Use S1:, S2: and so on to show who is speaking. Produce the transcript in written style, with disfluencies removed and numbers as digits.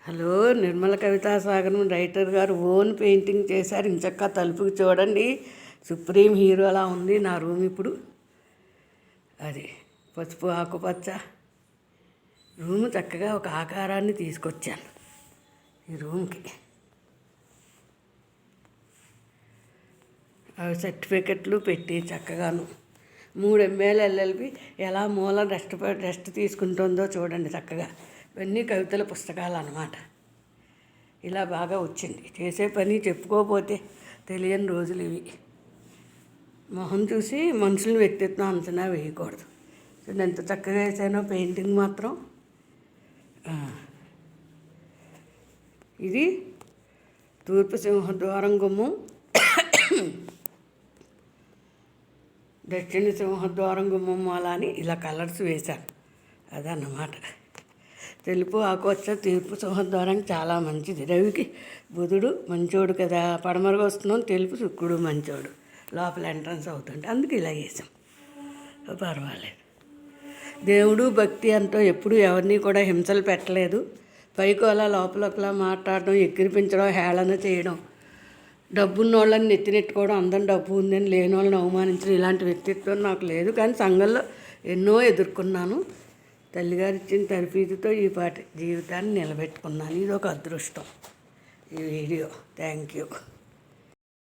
S1: Hello, Nirmala కవితా సాగరం writer గారు own painting చేశారు. ఇంచక్క తలుపుకి చూడండి, సుప్రీం హీరో అలా ఉంది నా రూమ్. ఇప్పుడు అది పసుపు ఆకుపచ్చ రూము చక్కగా ఒక ఆకారాన్ని తీసుకొచ్చాను ఈ రూమ్కి. అవి సర్టిఫికెట్లు పెట్టి చక్కగాను 3 ML LLB ఎలా మూల రెస్ట్ తీసుకుంటుందో చూడండి చక్కగా. ఇవన్నీ కవితల పుస్తకాలు అన్నమాట. ఇలా బాగా వచ్చింది. చేసే పని చెప్పుకోకపోతే తెలియని రోజులు ఇవి. మొహం చూసి మనుషుల వ్యక్తిత్వం అంచనా వేయకూడదు. నేను ఎంత చక్కగా వేసానో పెయింటింగ్ మాత్రం. ఇది తూర్పు సింహద్వారం గుమ్మం, దక్షిణ సింహద్వారం గుమ్మం అలా అని ఇలా కలర్స్ వేశాను. అదన్నమాట. తెలుపు ఆకుపచ్చ తూర్పు సింహద్వారం చాలా మంచిది. రవికి బుధుడు మంచోడు కదా, పడమరగా వస్తున్నాం. తెలుపు శుక్రుడు మంచోడు, లోపల ఎంట్రన్స్ అవుతుంటే అందుకు ఇలా వేసాం. పర్వాలేదు. దేవుడు భక్తి అంటూ ఎప్పుడు ఎవరిని కూడా హింసలు పెట్టలేదు. పైకి అలా లోపలలా మాట్లాడడం, ఎక్కిరిపించడం, హేళన చేయడం, డబ్బున్న వాళ్ళని నెత్తినెట్టుకోవడం, అందరం డబ్బు ఉందని లేని వాళ్ళని అవమానించడం, ఇలాంటి వ్యక్తిత్వం నాకు లేదు. కానీ సంఘంలో ఎన్నో ఎదుర్కొన్నాను. తల్లిగారు ఇచ్చిన తరఫీదుతో ఈ పాటి జీవితాన్ని నిలబెట్టుకున్నాను. ఇది ఒక అదృష్టం. ఈ వీడియో. Thank you.